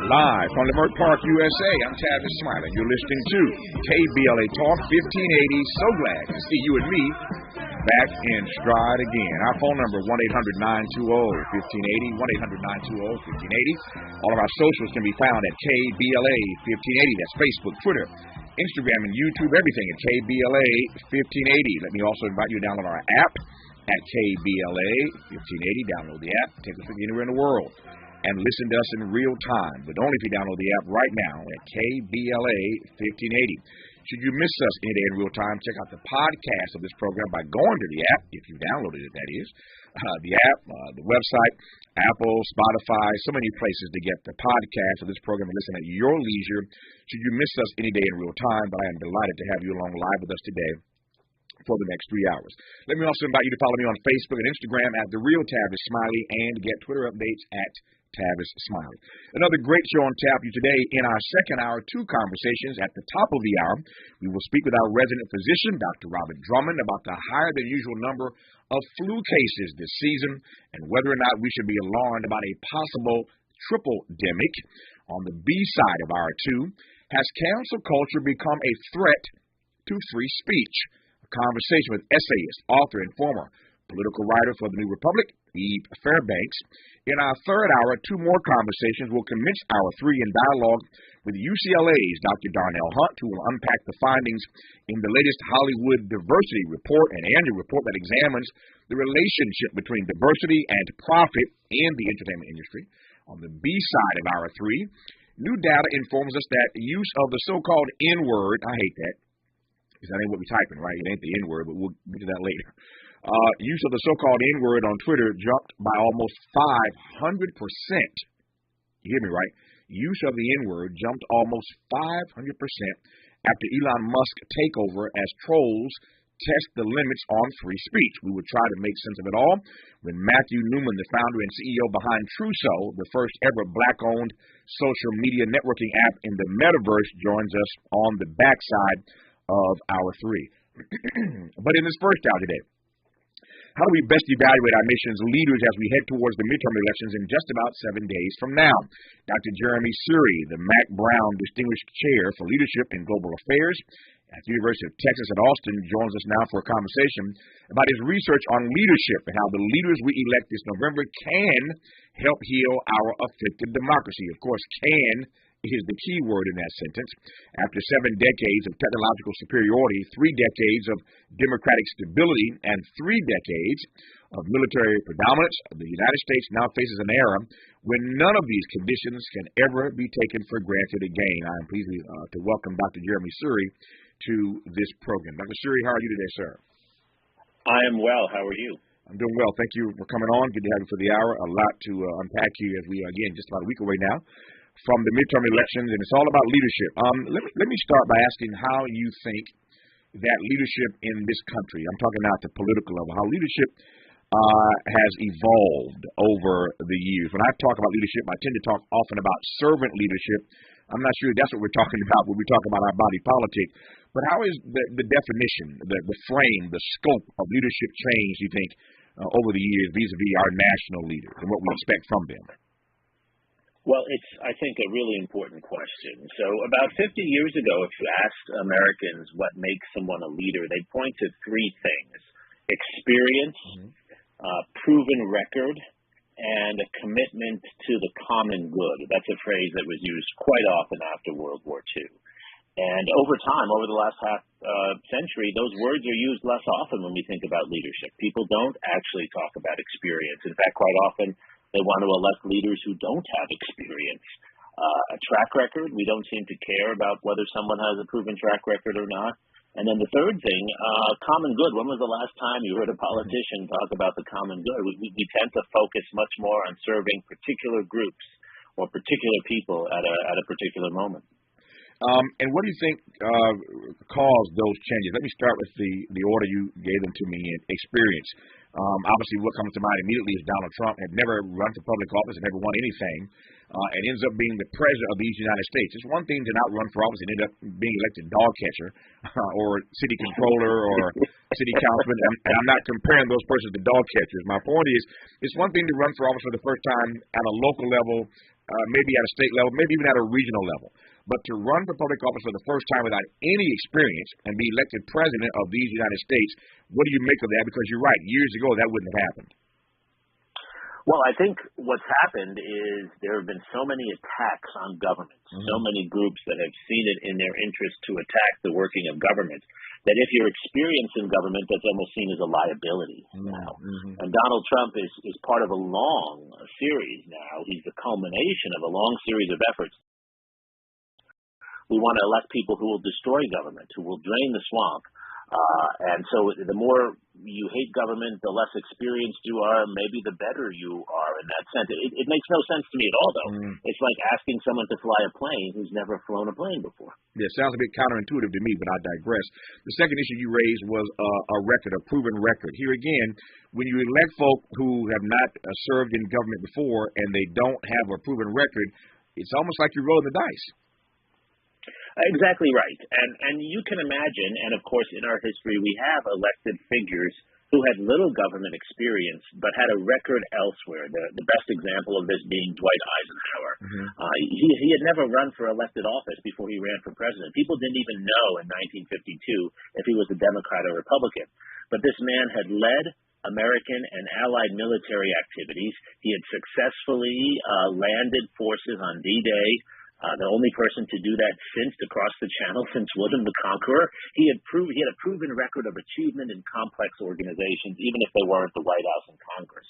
Live from Leimert Park, USA, I'm Tavis, Smiley. You're listening to KBLA Talk 1580. So glad to see you and me back in stride again. Our phone number, 1-800-920-1580, 1-800-920-1580. All of our socials can be found at KBLA 1580. That's Facebook, Twitter, Instagram, and YouTube, everything at KBLA 1580. Let me also invite you to download our app at KBLA 1580. Download the app. Take us with you anywhere in the world and listen to us in real time, but only if you download the app right now at KBLA 1580. Should you miss us any day in real time, check out the podcast of this program by going to the app, if you downloaded it, that is. The app, the website, Apple, Spotify, so many places to get the podcast of this program and listen at your leisure. Should you miss us any day in real time, but I am delighted to have you along live with us today for the next 3 hours. Let me also invite you to follow me on Facebook and Instagram at The Real Tavis Smiley and get Twitter updates at Tavis Smiley. Another great show on tap you today. In our second hour, two conversations. At the top of the hour, we will speak with our resident physician, Dr. Robert Drummond, about the higher than usual number of flu cases this season and whether or not we should be alarmed about a possible triple-demic. On the B side of our two, has cancel culture become a threat to free speech? A conversation with essayist, author, and former political writer for the New Republic, Eve Fairbanks. In our third hour, two more conversations will commence hour three in dialogue with UCLA's Dr. Darnell Hunt, who will unpack the findings in the latest Hollywood Diversity Report, an annual report that examines the relationship between diversity and profit in the entertainment industry. On the B side of hour three, new data informs us that use of the so-called N-word, I hate that, because that ain't what we're typing, right? It ain't the N-word, but we'll get to that later. Use of the so-called N-word on Twitter jumped by almost 500%. You hear me, right? Use of the N-word jumped almost 500% after Elon Musk's takeover as trolls test the limits on free speech. We will try to make sense of it all when Matthew Newman, the founder and CEO behind Truso, the first ever black-owned social media networking app in the metaverse, joins us on the backside of hour three. But in this first hour today, how do we best evaluate our nation's leaders as we head towards the midterm elections in just about 7 days from now? Dr. Jeremy Suri, the Mac Brown Distinguished Chair for Leadership in Global Affairs at the University of Texas at Austin, joins us now for a conversation about his research on leadership and how the leaders we elect this November can help heal our afflicted democracy. Of course, can is the key word in that sentence. After 7 decades of technological superiority, 3 decades of democratic stability, and 3 decades of military predominance, the United States now faces an era when none of these conditions can ever be taken for granted again. I am pleased to welcome Dr. Jeremy Suri to this program. Dr. Suri, how are you today, sir? I am well. How are you? I'm doing well. Thank you for coming on. Good to have you for the hour. A lot to unpack here as we are, again, just about a week away now from the midterm elections, and it's all about leadership. Let me start by asking how you think that leadership in this country, I'm talking now at the political level, how leadership has evolved over the years. When I talk about leadership, I tend to talk often about servant leadership. I'm not sure that's what we're talking about when we talk about our body politic, but how is the definition, the frame, the scope of leadership changed, you think, over the years vis-a-vis our national leaders and what we expect from them? Well, it's, I think, a really important question. So about 50 years ago, if you asked Americans what makes someone a leader, they'd point to 3 things: experience, proven record, and a commitment to the common good. That's a phrase that was used quite often after World War II. And over time, over the last half century, those words are used less often when we think about leadership. People don't actually talk about experience. In fact, quite often, they want to elect leaders who don't have experience. A track record, we don't seem to care about whether someone has a proven track record or not. And then the third thing, common good. When was the last time you heard a politician talk about the common good? We tend to focus much more on serving particular groups or particular people at a particular moment. And what do you think caused those changes? Let me start with the order you gave them to me in experience. Obviously, what comes to mind immediately is Donald Trump had never run for public office and never won anything, and ends up being the president of these United States. It's one thing to not run for office and end up being elected dog catcher or city controller or city councilman. And I'm not comparing those persons to dog catchers. My point is, it's one thing to run for office for the first time at a local level maybe at a state level, maybe even at a regional level. But to run for public office for the first time without any experience and be elected president of these United States, what do you make of that? Because you're right, years ago that wouldn't have happened. Well, I think what's happened is there have been so many attacks on government, so many groups that have seen it in their interest to attack the working of government, that if you're experienced in government, that's almost seen as a liability now. And Donald Trump is part of a long series now. He's the culmination of a long series of efforts. We want to elect people who will destroy government, who will drain the swamp. And so the more you hate government, the less experienced you are, maybe the better you are in that sense. It makes no sense to me at all, though. It's like asking someone to fly a plane who's never flown a plane before. Yeah, sounds a bit counterintuitive to me, but I digress. The second issue you raised was a record, a proven record. Here again, when you elect folk who have not served in government before and they don't have a proven record, it's almost like you're rolling the dice. Exactly right. And you can imagine, and of course in our history we have elected figures who had little government experience but had a record elsewhere. The best example of this being Dwight Eisenhower. He had never run for elected office before he ran for president. People didn't even know in 1952 if he was a Democrat or Republican. But this man had led American and Allied military activities. He had successfully landed forces on D-Day. The only person to do that across the channel since William the Conqueror. He had a proven record of achievement in complex organizations, even if they weren't the White House and Congress.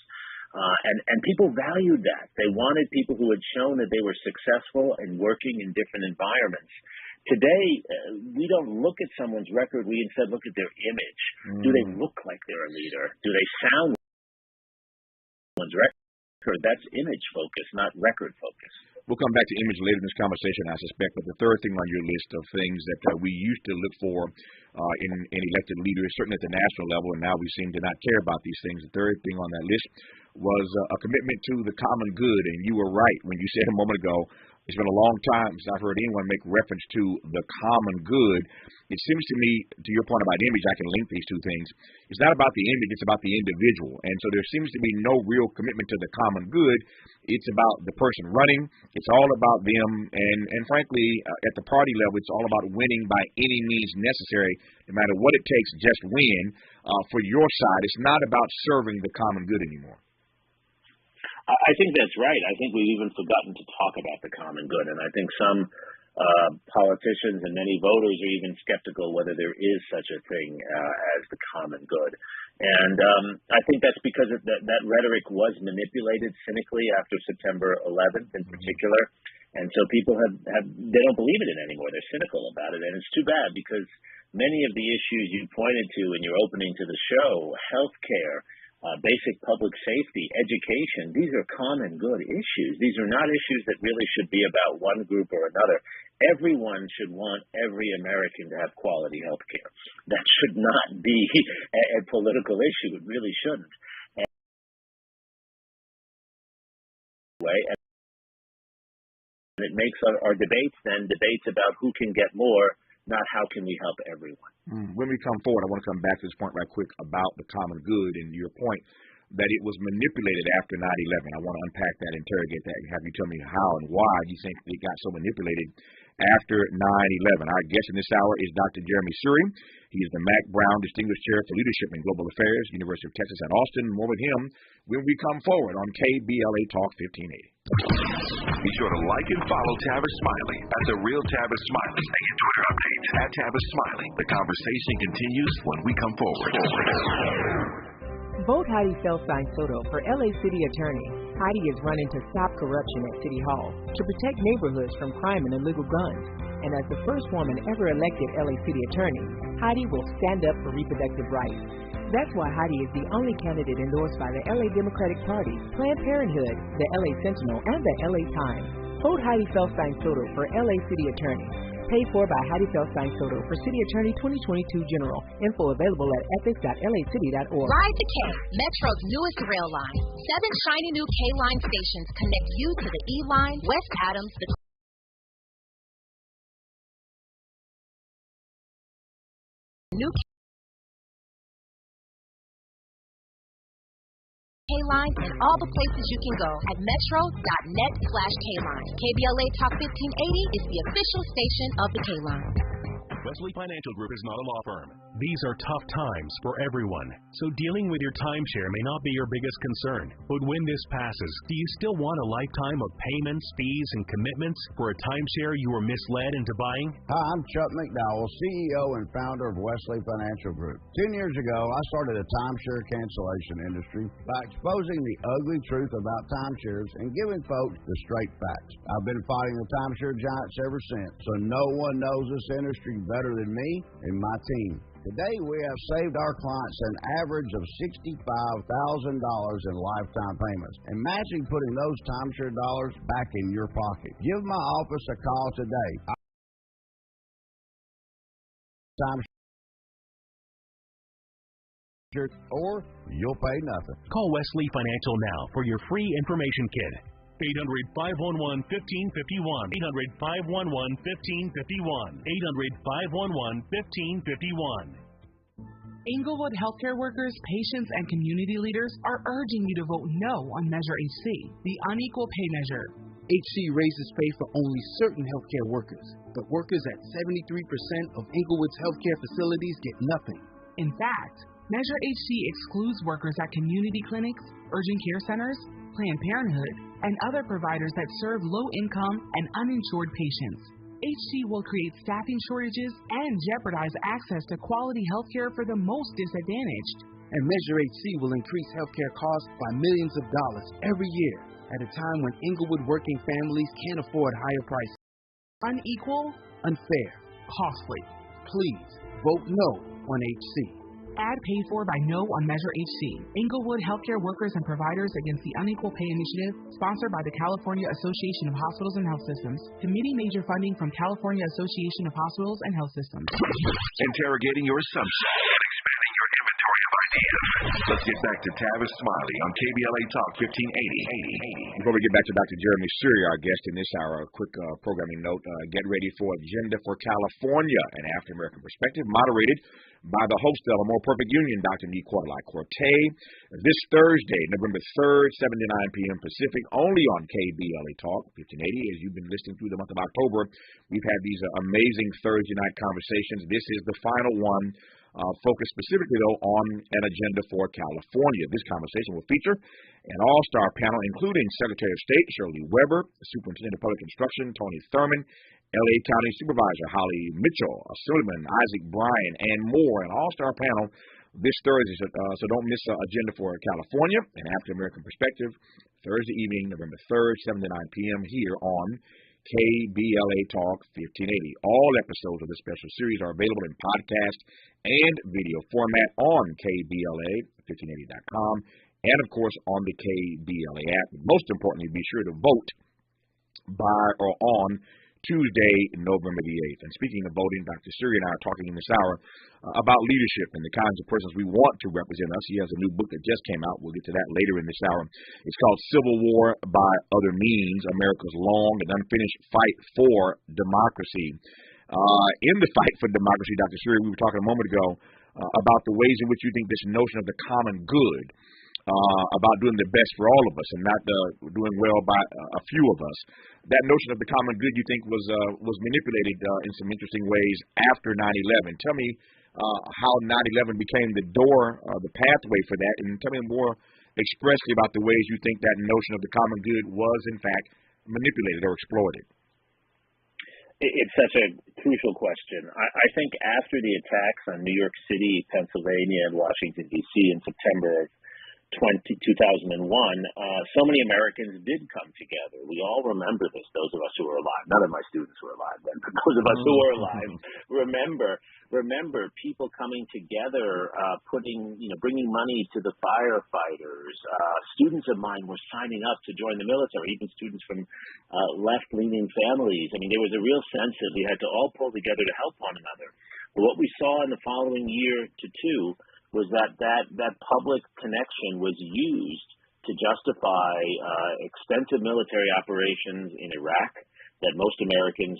And people valued that. They wanted people who had shown that they were successful in working in different environments. Today, we don't look at someone's record. We instead look at their image. Do they look like they're a leader? Do they sound like someone's record? That's image focus, not record focus. We'll come back to image later in this conversation, I suspect. But the third thing on your list of things that we used to look for in elected leaders, certainly at the national level, and now we seem to not care about these things. The third thing on that list was a commitment to the common good. And you were right when you said a moment ago, it's been a long time since I've heard anyone make reference to the common good. It seems to me, to your point about image, I can link these two things. It's not about the image, it's about the individual. And so there seems to be no real commitment to the common good. It's about the person running. It's all about them. And frankly, at the party level, it's all about winning by any means necessary, no matter what it takes, just win for your side. It's not about serving the common good anymore. I think that's right. I think we've even forgotten to talk about the common good, and I think some politicians and many voters are even skeptical whether there is such a thing as the common good. And I think that's because that rhetoric was manipulated cynically after September 11th in particular, and so people they don't believe it anymore. They're cynical about it, and it's too bad because many of the issues you pointed to in your opening to the show, healthcare, basic public safety, education, these are common good issues. These are not issues that really should be about one group or another. Everyone should want every American to have quality health care. That should not be a political issue. It really shouldn't. And it makes our debates then debates about who can get more, not how can we help everyone. When we come forward, I want to come back to this point right quick about the common good and your point that it was manipulated after 9/11. I want to unpack that, interrogate that, and have you tell me how and why you think it got so manipulated after 9/11. Our guest in this hour is Dr. Jeremy Suri. He is the Mack Brown Distinguished Chair for Leadership in Global Affairs, University of Texas at Austin. More with him when we come forward on KBLA Talk 1580. Be sure to like and follow Tavis Smiley at The Real Tavis Smiley and get Twitter updates at Tavis Smiley. The conversation continues when we come forward. Vote Heidi Felstein Soto for LA City Attorney. Heidi is running to stop corruption at City Hall, to protect neighborhoods from crime and illegal guns. And as the first woman ever elected LA City Attorney, Heidi will stand up for reproductive rights. That's why Heidi is the only candidate endorsed by the LA Democratic Party, Planned Parenthood, the LA Sentinel, and the LA Times. Vote Heidi Felstein Soto for LA City Attorney. Paid for by Heidi Felstein Soto for City Attorney 2022 General. Info available at ethics.lacity.org. Ride the K, Metro's newest rail line. 7 shiny new K-Line stations connect you to the E-Line, West Adams, the new K-Line and all the places you can go at metro.net/K-Line. KBLA Talk 1580 is the official station of the K-Line. Wesley Financial Group is not a law firm. These are tough times for everyone, so dealing with your timeshare may not be your biggest concern. But when this passes, do you still want a lifetime of payments, fees, and commitments for a timeshare you were misled into buying? Hi, I'm Chuck McDowell, CEO and founder of Wesley Financial Group. 10 years ago, I started a timeshare cancellation industry by exposing the ugly truth about timeshares and giving folks the straight facts. I've been fighting the timeshare giants ever since, so no one knows this industry better than me and my team. Today, we have saved our clients an average of $65,000 in lifetime payments, and imagine putting those timeshare dollars back in your pocket. Give my office a call today. Or you'll pay nothing. Call Wesley Financial now for your free information kit. 800-511-1551. 800-511-1551. 800-511-1551. Inglewood healthcare workers, patients, and community leaders are urging you to vote no on Measure HC, the unequal pay measure. HC raises pay for only certain healthcare workers, but workers at 73% of Inglewood's healthcare facilities get nothing. In fact, Measure HC excludes workers at community clinics, urgent care centers, Planned Parenthood, and other providers that serve low-income and uninsured patients. HC will create staffing shortages and jeopardize access to quality health care for the most disadvantaged. And Measure HC will increase healthcare costs by millions of dollars every year at a time when Inglewood working families can't afford higher prices. Unequal, unfair, costly. Please vote no on HC. Ad paid for by No on Measure HC. Inglewood Healthcare Workers and Providers Against the Unequal Pay Initiative, sponsored by the California Association of Hospitals and Health Systems. Committee major funding from California Association of Hospitals and Health Systems. Interrogating your assumptions and expanding your inventory of ideas. Let's get back to Tavis Smiley on KBLA Talk 1580. Before we get back to Dr. Jeremy Suri, our guest in this hour, a quick programming note. Get ready for Agenda for California, an African-American perspective, moderated by the host of A More Perfect Union, Dr. Nee Corte. This Thursday, November 3rd, 7 to 9 p.m. Pacific, only on KBLA Talk 1580. As you've been listening through the month of October, we've had these amazing Thursday night conversations. This is the final one, focused specifically, though, on an agenda for California. This conversation will feature an all-star panel, including Secretary of State Shirley Weber, Superintendent of Public Instruction Tony Thurman, L.A. County Supervisor Holly Mitchell, Assemblyman Isaac Bryan, and more. An all-star panel this Thursday, so don't miss Agenda for California, an African-American perspective, Thursday evening, November 3rd, 7 to 9 p.m. here on KBLA Talk 1580. All episodes of this special series are available in podcast and video format on KBLA1580.com and, of course, on the KBLA app. Most importantly, be sure to vote by or on Tuesday, November the 8th. And speaking of voting, Dr. Suri and I are talking in this hour about leadership and the kinds of persons we want to represent us. He has a new book that just came out. We'll get to that later in this hour. It's called Civil War by Other Means, America's Long and Unfinished Fight for Democracy. In the fight for democracy, Dr. Suri, we were talking a moment ago about the ways in which you think this notion of the common good, about doing the best for all of us and not doing well by a few of us. That notion of the common good, you think, was manipulated in some interesting ways after 9/11. Tell me how 9/11 became the door, the pathway for that, and tell me more expressly about the ways you think that notion of the common good was, in fact, manipulated or exploited. It's such a crucial question. I think after the attacks on New York City, Pennsylvania, and Washington, D.C. in September of 2001, so many Americans did come together. We all remember this, those of us who were alive. None of my students were alive then, but those of us who were alive remember people coming together, bringing money to the firefighters. Students of mine were signing up to join the military, even students from left-leaning families. I mean, there was a real sense that we had to all pull together to help one another. But what we saw in the following year to two was that public connection was used to justify extensive military operations in Iraq that most Americans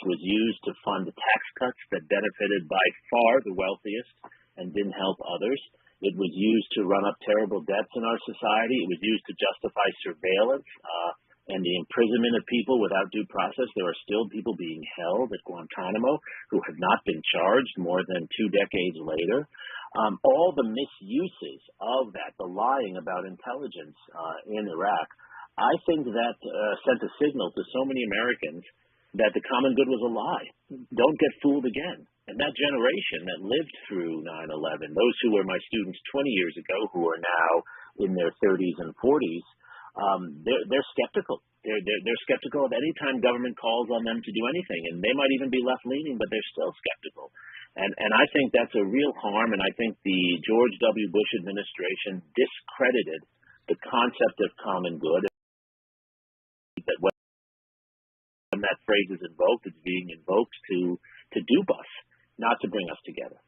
was used to fund the tax cuts that benefited by far the wealthiest and didn't help others. It was used to run up terrible debts in our society. It was used to justify surveillance and the imprisonment of people without due process. There are still people being held at Guantanamo who have not been charged more than 2 decades later. All the misuses of that, the lying about intelligence in Iraq, I think that sent a signal to so many Americans that the common good was a lie. Don't get fooled again. And that generation that lived through 9/11, those who were my students 20 years ago, who are now in their 30s and 40s, they're skeptical. They're skeptical of any time government calls on them to do anything, and they might even be left-leaning, but they're still skeptical. And I think that's a real harm, and I think the George W. Bush administration discredited the concept of common good. That when that phrase is invoked, it's being invoked to dupe us, not to bring us together.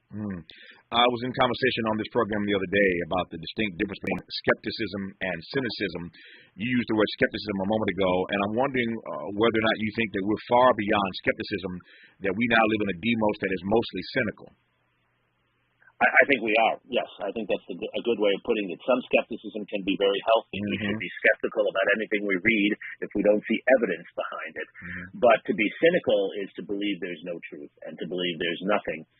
I was in conversation on this program the other day about the distinct difference between skepticism and cynicism. You used the word skepticism a moment ago, and I'm wondering whether or not you think that we're far beyond skepticism, that we now live in a demos that is mostly cynical. I think we are, yes. I think that's a good way of putting it. Some skepticism can be very healthy. We should be skeptical about anything we read if we don't see evidence behind it. But to be cynical is to believe there's no truth and to believe there's nothing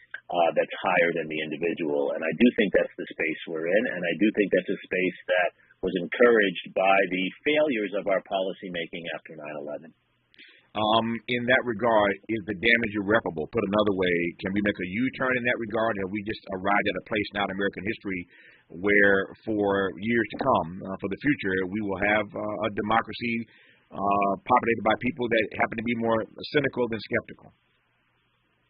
that's higher than the individual. And I do think that's the space we're in, and I do think that's a space that was encouraged by the failures of our policymaking after 9/11. In that regard, is the damage irreparable? Put another way, can we make a U-turn in that regard? Have we just arrived at a place now in American history where for years to come, for the future, we will have a democracy populated by people that happen to be more cynical than skeptical?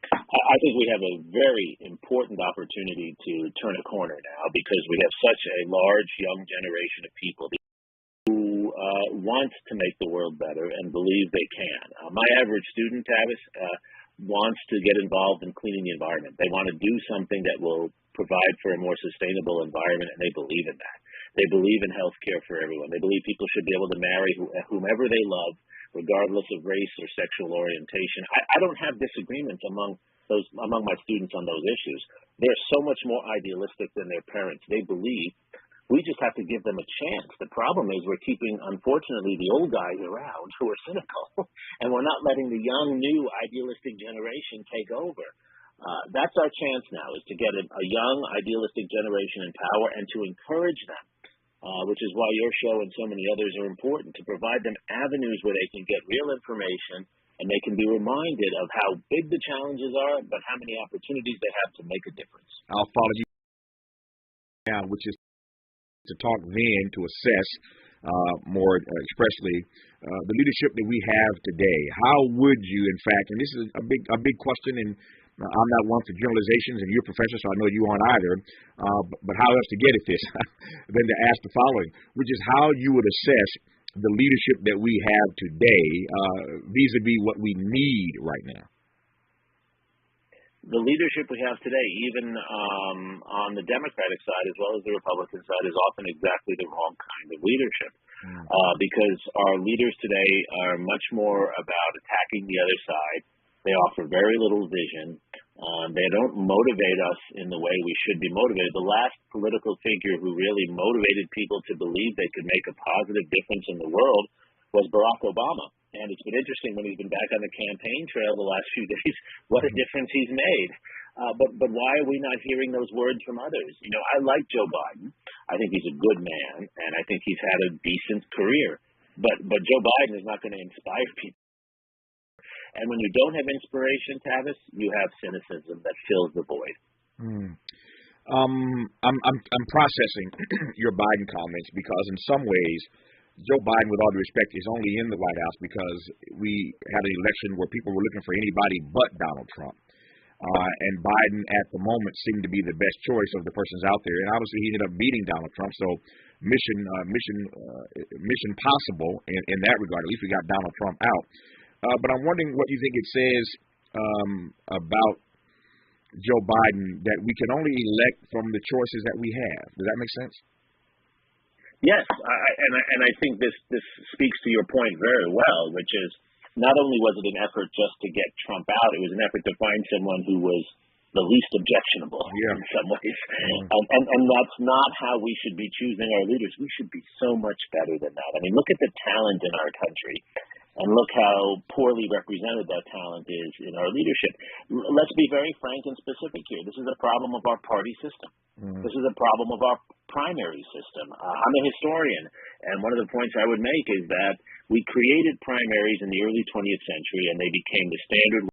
I think we have a very important opportunity to turn a corner now because we have such a large young generation of people who want to make the world better and believe they can. My average student, Tavis, wants to get involved in cleaning the environment. They want to do something that will provide for a more sustainable environment, and they believe in that. They believe in health care for everyone. They believe people should be able to marry whomever they love, regardless of race or sexual orientation. I don't have disagreements among my students on those issues. They're so much more idealistic than their parents. They believe. We just have to give them a chance. The problem is we're keeping, unfortunately, the old guys around who are cynical, and we're not letting the young, new, idealistic generation take over. That's our chance now, is to get a young, idealistic generation in power and to encourage them, which is why your show and so many others are important, to provide them avenues where they can get real information and they can be reminded of how big the challenges are, but how many opportunities they have to make a difference. I'll follow you now, which is to talk then, to assess more expressly the leadership that we have today. How would you, in fact, and this is a big question, and I'm not one for generalizations, and you're a professor, so I know you aren't either, but how else to get at this than to ask the following, which is how you would assess the leadership that we have today vis-a-vis what we need right now. The leadership we have today, even on the Democratic side as well as the Republican side, is often exactly the wrong kind of leadership. Because our leaders today are much more about attacking the other side. They offer very little vision. They don't motivate us in the way we should be motivated. The last political figure who really motivated people to believe they could make a positive difference in the world was Barack Obama. And it's been interesting when he's been back on the campaign trail the last few days, what a difference he's made. But why are we not hearing those words from others? You know, I like Joe Biden. I think he's a good man, and I think he's had a decent career. But Joe Biden is not going to inspire people. And when you don't have inspiration, Tavis, you have cynicism that fills the void. I'm processing your Biden comments because in some ways, Joe Biden, with all due respect, is only in the White House because we had an election where people were looking for anybody but Donald Trump. And Biden, at the moment, seemed to be the best choice of the persons out there. And obviously, he ended up beating Donald Trump. So, mission possible in that regard. At least we got Donald Trump out. But I'm wondering what you think it says about Joe Biden that we can only elect from the choices that we have. Does that make sense? Yes, and I think this speaks to your point very well, which is not only was it an effort just to get Trump out, it was an effort to find someone who was the least objectionable in some ways. And that's not how we should be choosing our leaders. We should be so much better than that. I mean, look at the talent in our country, and look how poorly represented that talent is in our leadership. Let's be very frank and specific here. This is a problem of our party system. This is a problem of our primary system. I'm a historian, and one of the points I would make is that we created primaries in the early 20th century, and they became the standard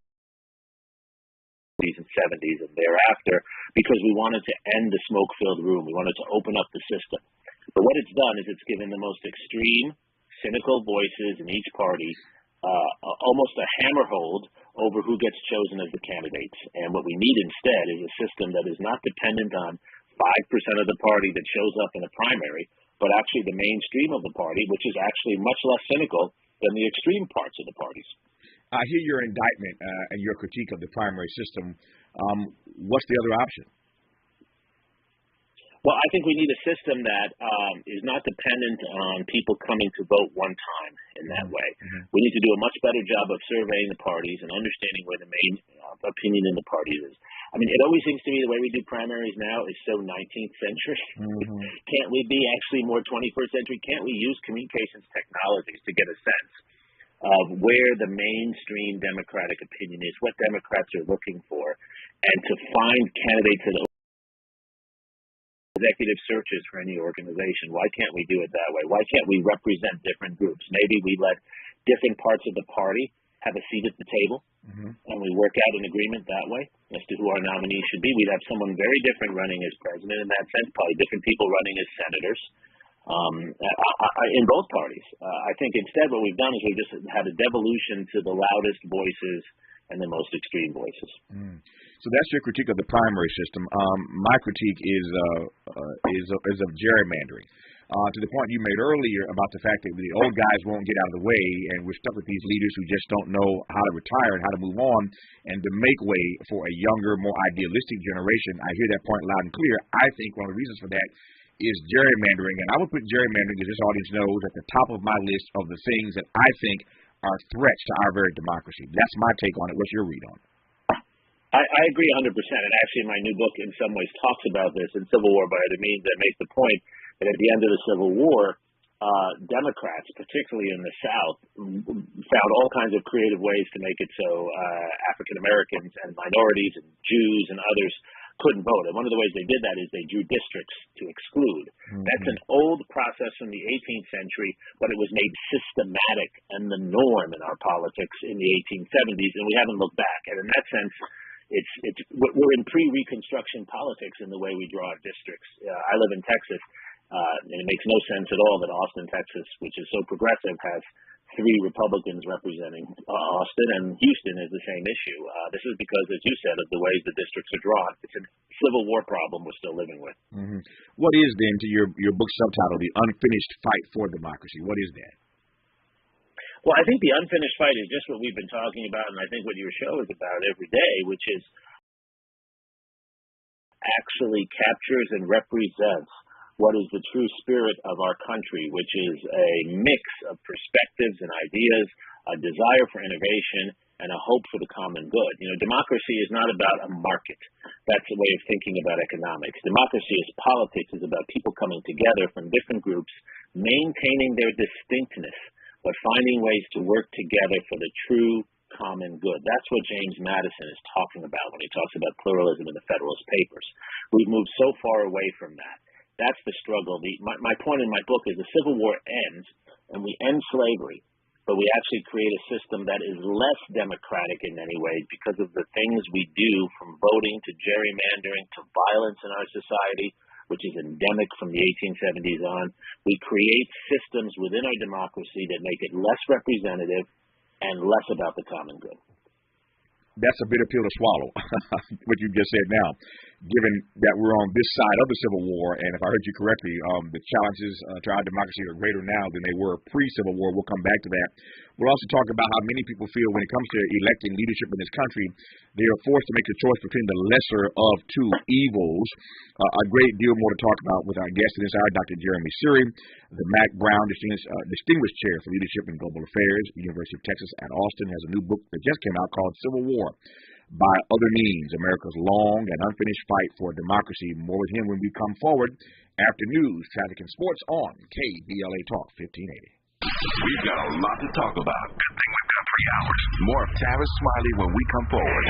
and 70s and thereafter because we wanted to end the smoke-filled room. We wanted to open up the system. But what it's done is it's given the most extreme, cynical voices in each party almost a hammerhold over who gets chosen as the candidates. And what we need instead is a system that is not dependent on 5% of the party that shows up in a primary, but actually the mainstream of the party, which is actually much less cynical than the extreme parts of the parties. I hear your indictment and your critique of the primary system. What's the other option? Well, I think we need a system that is not dependent on people coming to vote one time in that way. We need to do a much better job of surveying the parties and understanding where the main opinion in the parties is. I mean, it always seems to me the way we do primaries now is so 19th century. Can't we be actually more 21st century? Can't we use communications technologies to get a sense of where the mainstream Democratic opinion is, what Democrats are looking for, and to find candidates that executive searches for any organization? Why can't we do it that way? Why can't we represent different groups? Maybe we let different parts of the party have a seat at the table, and we work out an agreement that way as to who our nominee should be. We'd have someone very different running as president in that sense, probably different people running as senators in both parties. I think instead what we've done is we've just had a devolution to the loudest voices and the most extreme voices. So that's your critique of the primary system. My critique is of gerrymandering. To the point you made earlier about the fact that the old guys won't get out of the way, and we're stuck with these leaders who just don't know how to retire and how to move on, and to make way for a younger, more idealistic generation. I hear that point loud and clear. I think one of the reasons for that is gerrymandering, and I would put gerrymandering, as this audience knows, at the top of my list of the things that I think are threats to our very democracy. That's my take on it. What's your read on it? I agree 100%, and actually my new book in some ways talks about this in Civil War by Other Means, that makes the point that at the end of the Civil War, Democrats, particularly in the South, found all kinds of creative ways to make it so African Americans and minorities and Jews and others couldn't vote. And one of the ways they did that is they drew districts to exclude. That's an old process from the 18th century, but it was made systematic and the norm in our politics in the 1870s, and we haven't looked back. And in that sense, we're in pre-Reconstruction politics in the way we draw our districts. I live in Texas, and it makes no sense at all that Austin, Texas, which is so progressive, has 3 Republicans representing Austin, and Houston is the same issue. This is because, as you said, of the ways the districts are drawn. It's a Civil War problem we're still living with. What is, then, to your book subtitle, The Unfinished Fight for Democracy? What is that? Well, I think the unfinished fight is just what we've been talking about, and I think what your show is about every day, which is actually captures and represents what is the true spirit of our country, which is a mix of perspectives and ideas, a desire for innovation, and a hope for the common good. You know, democracy is not about a market. That's a way of thinking about economics. Democracy is politics. It's about people coming together from different groups, maintaining their distinctness, but finding ways to work together for the true common good. That's what James Madison is talking about when he talks about pluralism in the Federalist Papers. We've moved so far away from that. That's the struggle. My point in my book is the Civil War ends, and we end slavery, but we actually create a system that is less democratic in many ways because of the things we do, from voting to gerrymandering to violence in our society, which is endemic from the 1870s on. We create systems within our democracy that make it less representative and less about the common good. That's a bitter pill to swallow, what you just said now, given that we're on this side of the Civil War, and if I heard you correctly, the challenges to our democracy are greater now than they were pre-Civil War. We'll come back to that. We'll also talk about how many people feel when it comes to electing leadership in this country, they are forced to make a choice between the lesser of 2 evils. A great deal more to talk about with our guest in this hour, Dr. Jeremy Siri, the Mack Brown Distinguished Chair for Leadership in Global Affairs, University of Texas at Austin, has a new book that just came out called Civil War. by other means. America's long and unfinished fight for democracy. More with him when we come forward after news, traffic, and sports on KBLA Talk 1580. We've got a lot to talk about. Good thing we've got 3 hours. More of Tavis Smiley when we come forward.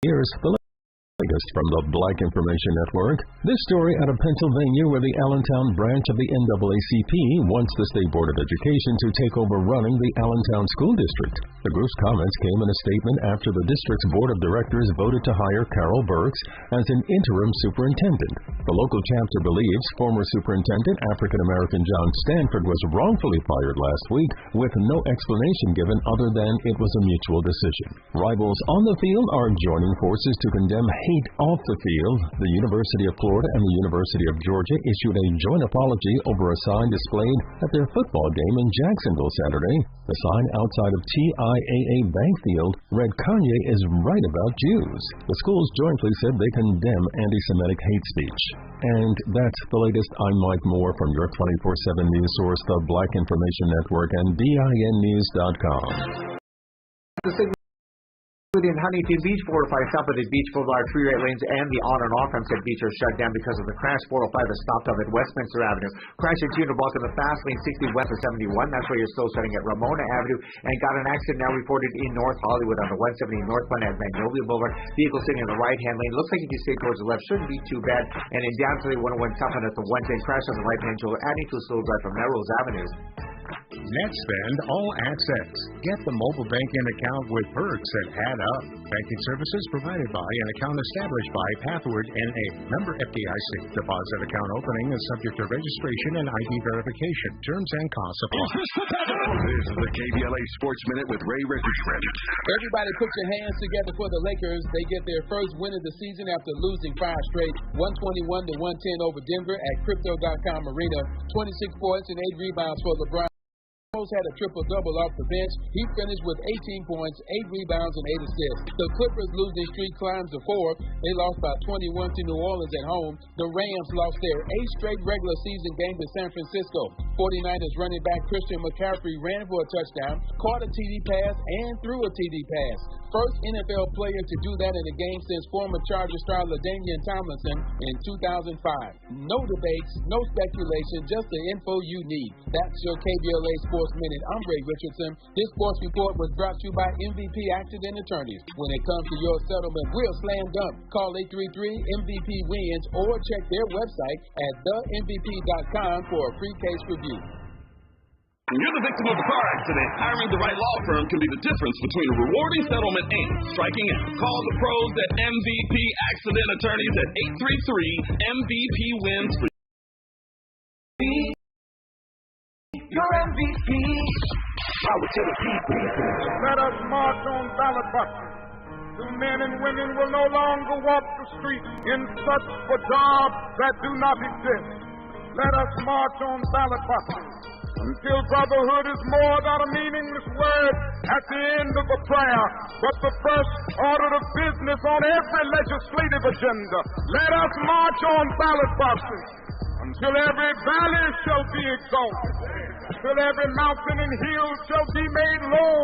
Here's the latest from the Black Information Network. This story out of Pennsylvania, where the Allentown branch of the NAACP wants the State Board of Education to take over running the Allentown School District. The group's comments came in a statement after the district's board of directors voted to hire Carol Burks as an interim superintendent. The local chapter believes former superintendent African-American John Stanford was wrongfully fired last week with no explanation given other than it was a mutual decision. Rivals on the field are joining forces to condemn hate off the field. The University of Florida and the University of Georgia issued a joint apology over a sign displayed at their football game in Jacksonville Saturday. The sign outside of TIAA Bank Field read, "Kanye is right about Jews." The schools jointly said they condemn anti-Semitic hate speech. And that's the latest. I'm Mike Moore from your 24/7 news source, the Black Information Network, and BINnews.com. In Huntington Beach, 405 south of the Beach Boulevard, 3 right lanes, and the on and off ramps at Beach are shut down because of the crash. 405 is stopped up at Westminster Avenue. Crash at 2 block of the fast lane, 60 west of 71. That's where you're still starting at Ramona Avenue. And got an accident now reported in North Hollywood on the 170 northbound at Magnolia Boulevard. Vehicle sitting in the right-hand lane. Looks like if you stay towards the left, shouldn't be too bad. And in down to the 101 southbound at the 110 crash on the right-hand shoulder, adding to a slow drive from Melrose Avenue. NetSpend All Access. Get the mobile banking account with perks that add up. Banking services provided by an account established by Pathward NA. Member FDIC. Deposit account opening is subject to registration and ID verification. Terms and costs apply. This is the KBLA Sports Minute with Ray Richardson. Everybody put your hands together for the Lakers. They get their first win of the season after losing 5 straight, 121-110 over Denver at Crypto.com Arena. 26 points and 8 rebounds for LeBron. Had a triple-double off the bench. He finished with 18 points, 8 rebounds, and 8 assists. The Clippers losing streak climbs to 4. They lost by 21 to New Orleans at home. The Rams lost their 8th straight regular season game to San Francisco. 49ers running back Christian McCaffrey ran for a touchdown, caught a TD pass, and threw a TD pass. First NFL player to do that in a game since former Charger star LaDainian Tomlinson in 2005. No debates, no speculation, just the info you need. That's your KBLA Sports Minute. I'm Ray Richardson. This sports report was brought to you by MVP Accident Attorneys. When it comes to your settlement, we'll slam dunk. Call 833-MVP-WINS or check their website at themvp.com for a free case review. When you're the victim of a car accident, hiring the right law firm can be the difference between a rewarding settlement and striking out. Call the pros at MVP Accident Attorneys at 833-MVP-WINS for your MVP. Power to the people. Let us march on ballot boxes. The men and women will no longer walk the streets in search for jobs that do not exist. Let us march on ballot boxes until brotherhood is more than a meaningless word at the end of a prayer, but the first order of business on every legislative agenda. Let us march on ballot boxes until every valley shall be exalted, until every mountain and hill shall be made low,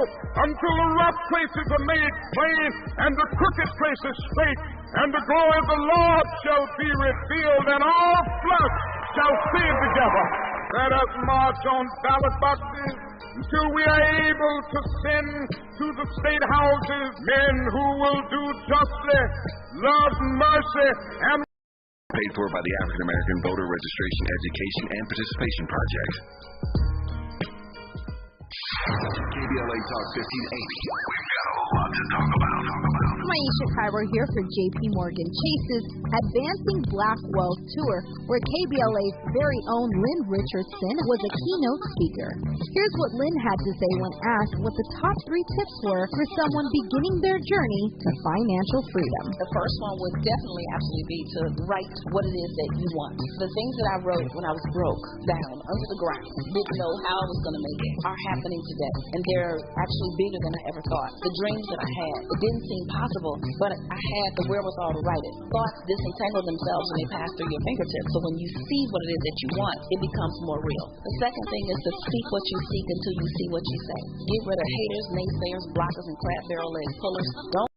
until the rough places are made plain and the crooked places straight, and the glory of the Lord shall be revealed, and all flesh shall see it together. Let us march on ballot boxes until we are able to send to the state houses men who will do justly, love mercy, and paid for by the African American Voter Registration, Education, and Participation Project. KBLA Talk 1580. We've got a lot to talk about. Maisha Cairo here for JP Morgan Chase's Advancing Black Wealth Tour, where KBLA's very own Lynn Richardson was a keynote speaker. Here's what Lynn had to say when asked what the top 3 tips were for someone beginning their journey to financial freedom. The first one would definitely absolutely be to write what it is that you want. The things that I wrote when I was broke, down, under the ground, didn't know how I was going to make it, are happening today. And they're actually bigger than I ever thought. The dream dreams that I had. It didn't seem possible, but I had the wherewithal to write it. Thoughts disentangle themselves when they pass through your fingertips. So when you see what it is that you want, it becomes more real. The second thing is to speak what you seek until you see what you say. Get rid of haters, naysayers, blockers, and crab barrel leg pullers. Don't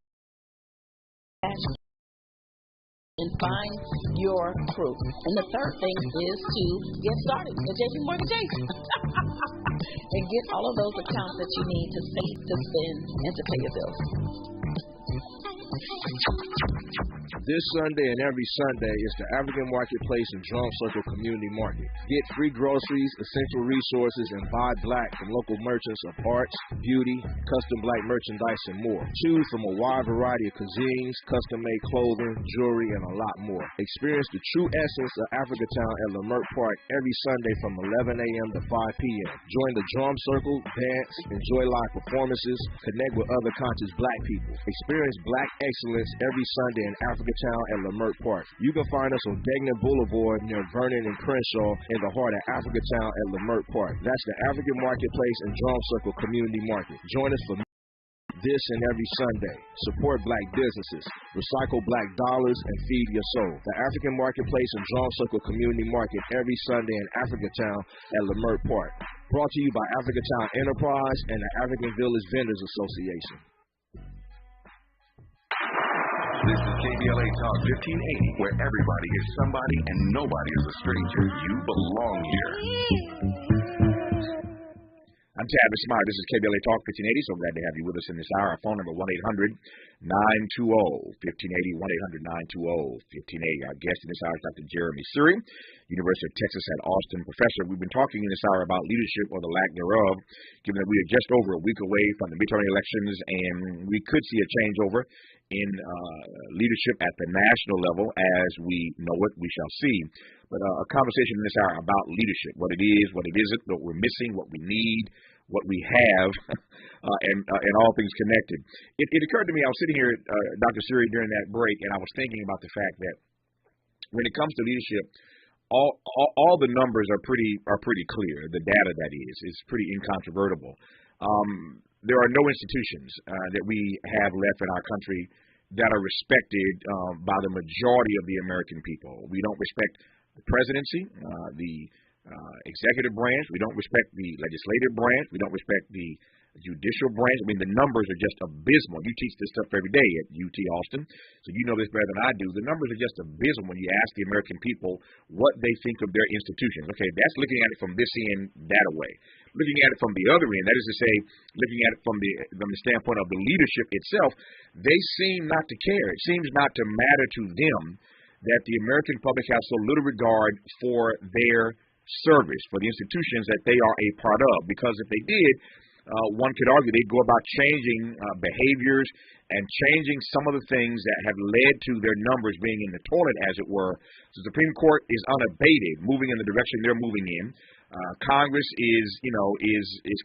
and find your crew. And the third thing is to get started at JP Morgan Chase and get all of those accounts that you need to save, to spend, and to pay your bills. This Sunday and every Sunday is the African Marketplace and Drum Circle Community Market. Get free groceries, essential resources, and buy black from local merchants of arts, beauty, custom black merchandise, and more. Choose from a wide variety of cuisines, custom-made clothing, jewelry, and a lot more. Experience the true essence of Africatown at Leimert Park every Sunday from 11 a.m. to 5 p.m. Join the Drum Circle, dance, enjoy live performances, connect with other conscious black people. Experience black excellence every Sunday in Africatown at Leimert Park. You can find us on Degnan Boulevard near Vernon and Crenshaw in the heart of Africatown at Leimert Park. That's the African Marketplace and Drum Circle Community Market. Join us for this and every Sunday. Support black businesses, recycle black dollars, and feed your soul. The African Marketplace and Drum Circle Community Market every Sunday in Africatown at Leimert Park. Brought to you by Africatown Enterprise and the African Village Vendors Association. This is KBLA Talk 1580, where everybody is somebody and nobody is a stranger. You belong here. I'm Tavis. This is KBLA Talk 1580. So glad to have you with us in this hour. Our phone number 1-800-920-1580. 1-800-920-1580. Our guest in this hour is Dr. Jeremy Suri, University of Texas at Austin professor. We've been talking in this hour about leadership or the lack thereof, given that we are just over a week away from the midterm elections, and we could see a changeover in leadership at the national level. As we know it, we shall see. But a conversation in this hour about leadership, what it is, what it isn't, what we're missing, what we need, what we have, and all things connected. It occurred to me, I was sitting here, Dr. Suri, during that break, and I was thinking about the fact that when it comes to leadership, all the numbers are pretty clear. The data, that is pretty incontrovertible. There are no institutions that we have left in our country that are respected by the majority of the American people. We don't respect the presidency, the executive branch. We don't respect the legislative branch. We don't respect the judicial branch. I mean, the numbers are just abysmal. You teach this stuff every day at UT Austin, so you know this better than I do. The numbers are just abysmal when you ask the American people what they think of their institutions. Okay, that's looking at it from this end, that way. Looking at it from the other end, that is to say, looking at it from the standpoint of the leadership itself, they seem not to care. It seems not to matter to them that the American public has so little regard for their service, for the institutions that they are a part of. Because if they did, one could argue they'd go about changing behaviors and changing some of the things that have led to their numbers being in the toilet, as it were. So the Supreme Court is unabated, moving in the direction they're moving in. Congress is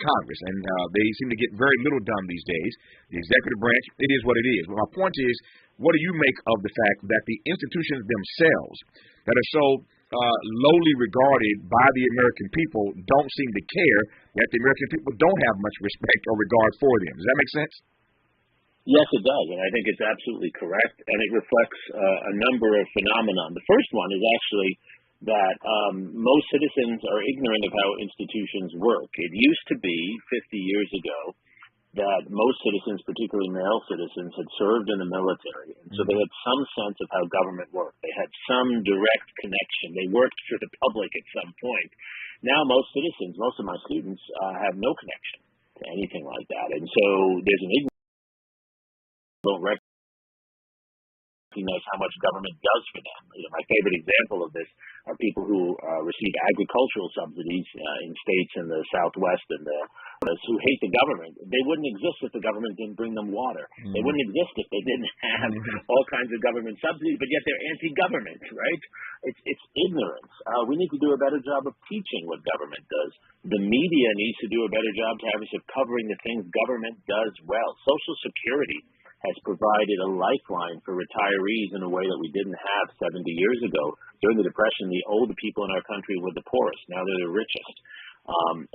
Congress, and they seem to get very little done these days. The executive branch, it is what it is. But my point is, what do you make of the fact that the institutions themselves that are so lowly regarded by the American people don't seem to care that the American people don't have much respect or regard for them? Does that make sense? Yes, it does, and I think it's absolutely correct, and it reflects a number of phenomena. The first one is actually that most citizens are ignorant of how institutions work. It used to be 50 years ago that most citizens, particularly male citizens, had served in the military, and so they had some sense of how government worked. They had some direct connection. They worked for the public at some point. Now most citizens, most of my students, have no connection to anything like that, and so there's an ignorance. Don't recognize how much government does for them. My favorite example of this are people who receive agricultural subsidies in states in the Southwest and who hate the government. They wouldn't exist if the government didn't bring them water. They wouldn't exist if they didn't have all kinds of government subsidies, but yet they're anti-government, right? It's ignorance. We need to do a better job of teaching what government does. The media needs to do a better job, Tavis, of covering the things government does well. Social Security has provided a lifeline for retirees in a way that we didn't have 70 years ago. During the Depression, the older people in our country were the poorest. Now they're the richest.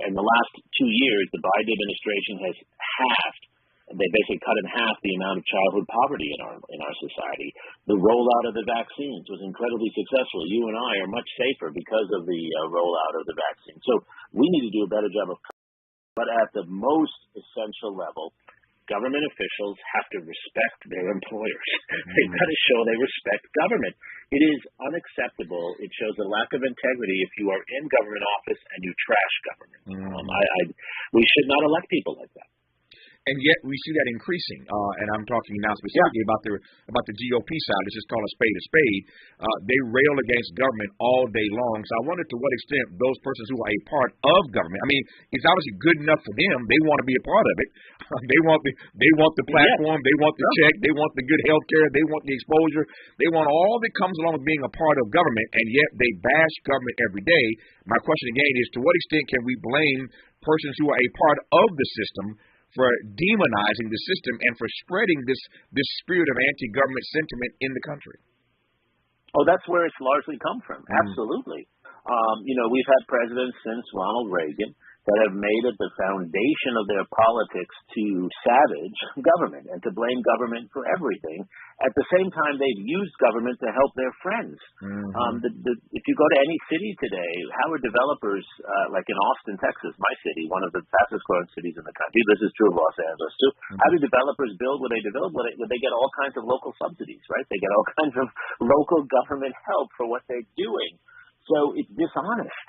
In the last 2 years, the Biden administration has halved They basically cut in half the amount of childhood poverty in our society. The rollout of the vaccines was incredibly successful. You and I are much safer because of the rollout of the vaccine. So we need to do a better job of, but at the most essential level, government officials have to respect their employers. They've got to show they respect government. It is unacceptable. It shows a lack of integrity if you are in government office and you trash government. We should not elect people like that. And yet we see that increasing, and I'm talking now specifically about the GOP side. Let's just call a spade a spade. They rail against government all day long. So I wonder to what extent those persons who are a part of government. I mean, it's obviously good enough for them. They want to be a part of it. They want the platform. They want the check. They want the good health care. They want the exposure. They want all that comes along with being a part of government, and yet they bash government every day. My question again is, to what extent can we blame persons who are a part of the system for demonizing the system and for spreading this spirit of anti-government sentiment in the country? Oh, that's where it's largely come from. Absolutely. We've had presidents since Ronald Reagan that have made it the foundation of their politics to savage government and to blame government for everything. At the same time, they've used government to help their friends. If you go to any city today, how are developers, like in Austin, Texas, my city, one of the fastest growing cities in the country, this is true of Los Angeles too, how do developers build what they develop? Well, they get all kinds of local subsidies, right? They get all kinds of local government help for what they're doing. So it's dishonest.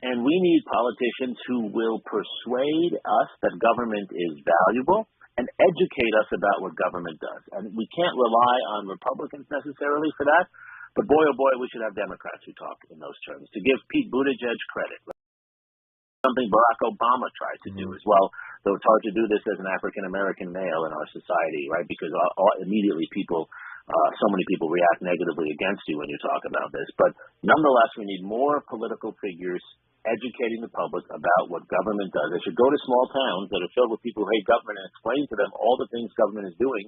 And we need politicians who will persuade us that government is valuable and educate us about what government does. And we can't rely on Republicans necessarily for that, but boy, oh boy, we should have Democrats who talk in those terms. To give Pete Buttigieg credit, something Barack Obama tried to do as well, though it's hard to do this as an African-American male in our society, right, because immediately so many people react negatively against you when you talk about this. But nonetheless, we need more political figures educating the public about what government does. They should go to small towns that are filled with people who hate government and explain to them all the things government is doing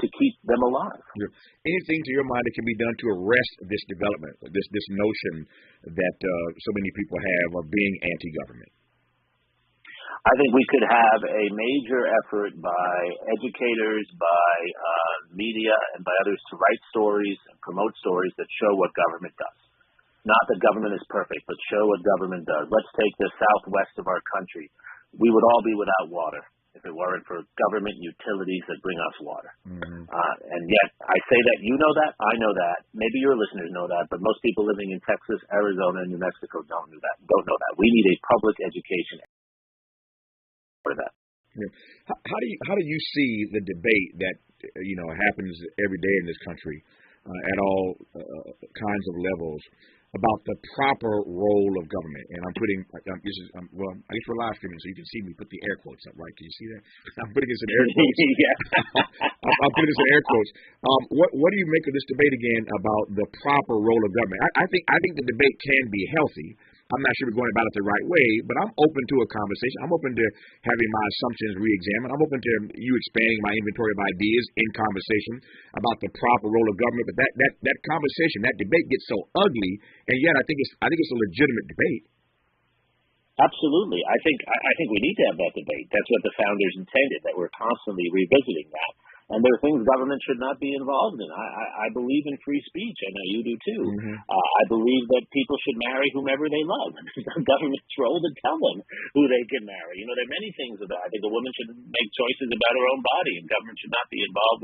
to keep them alive. Anything to your mind that can be done to arrest this development, this notion that so many people have of being anti-government? I think we could have a major effort by educators, by media, and by others to write stories and promote stories that show what government does. Not that government is perfect, but show what government does. Let's take the southwest of our country. We would all be without water if it weren't for government utilities that bring us water. And yet, I say that, you know that, I know that, maybe your listeners know that, but most people living in Texas, Arizona, and New Mexico don't know that. We need a public education for that. How do you see the debate that happens every day in this country at all kinds of levels about the proper role of government? And I'm putting I guess we're live streaming, so you can see me put the air quotes up, right? Can you see that? I'm putting this in air quotes. I'm putting this in air quotes. What do you make of this debate again about the proper role of government? I think the debate can be healthy. I'm not sure we're going about it the right way, but I'm open to a conversation. I'm open to having my assumptions re-examined. I'm open to you expanding my inventory of ideas in conversation about the proper role of government. But that conversation, that debate gets so ugly, and yet I think it's a legitimate debate. Absolutely. I think we need to have that debate. That's what the founders intended, that we're constantly revisiting that. And there are things government should not be involved in. I believe in free speech. I know you do too. I believe that people should marry whomever they love. It's the government's role to tell them who they can marry. There are many things about. I think a woman should make choices about her own body, and government should not be involved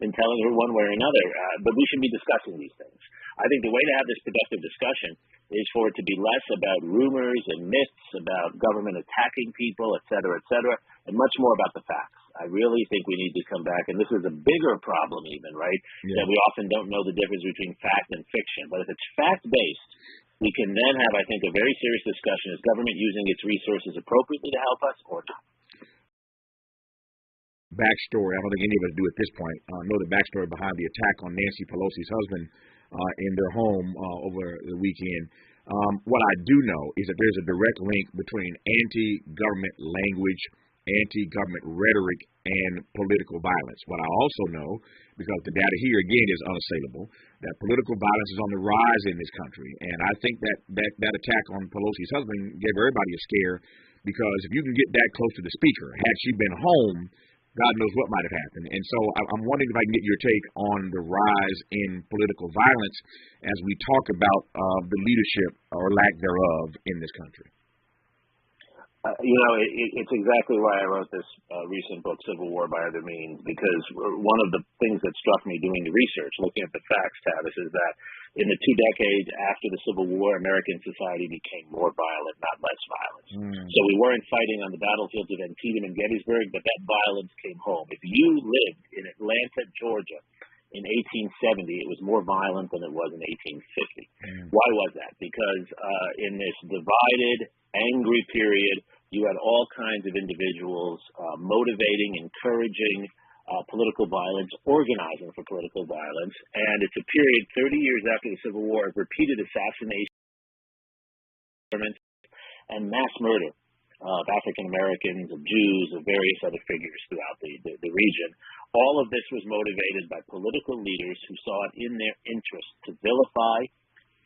in telling her one way or another. But we should be discussing these things. I think the way to have this productive discussion is for it to be less about rumors and myths about government attacking people, et cetera, and much more about the facts. I really think we need to come back, and this is a bigger problem even, right, that we often don't know the difference between fact and fiction. But if it's fact-based, we can then have, I think, a very serious discussion. Is government using its resources appropriately to help us or not? Backstory, I don't think any of us do at this point, know the backstory behind the attack on Nancy Pelosi's husband in their home over the weekend. What I do know is that there's a direct link between anti-government language, anti-government rhetoric, and political violence. What I also know, because the data here again is unassailable, that political violence is on the rise in this country. And I think that attack on Pelosi's husband gave everybody a scare, because if you can get that close to the speaker, had she been home, God knows what might have happened. And so I'm wondering if I can get your take on the rise in political violence as we talk about the leadership or lack thereof in this country. It's exactly why I wrote this recent book, Civil War by Other Means, because one of the things that struck me doing the research, looking at the facts, Tavis, is that in the 2 decades after the Civil War, American society became more violent, not less violent. So we weren't fighting on the battlefields of Antietam and Gettysburg, but that violence came home. If you lived in Atlanta, Georgia, in 1870, it was more violent than it was in 1850. Why was that? Because in this divided, angry period, you had all kinds of individuals motivating, encouraging political violence, organizing for political violence, and it's a period 30 years after the Civil War of repeated assassination and mass murder of African Americans, of Jews, of various other figures throughout the region. All of this was motivated by political leaders who saw it in their interest to vilify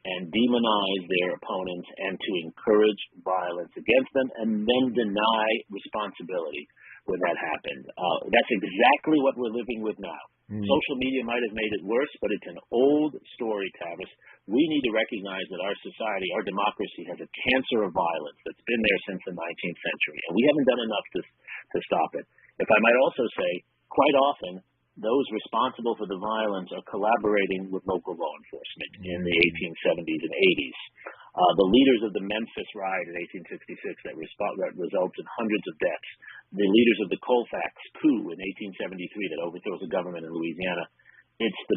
and demonize their opponents and to encourage violence against them and then deny responsibility when that happened. That's exactly what we're living with now. Social media might have made it worse, but it's an old story, Tavis. We need to recognize that our society, our democracy, has a cancer of violence that's been there since the 19th century, and we haven't done enough to stop it. If I might also say, quite often, those responsible for the violence are collaborating with local law enforcement in the 1870s and 80s. The leaders of the Memphis riot in 1866 that results in hundreds of deaths. The leaders of the Colfax coup in 1873 that overthrows the government in Louisiana. It's the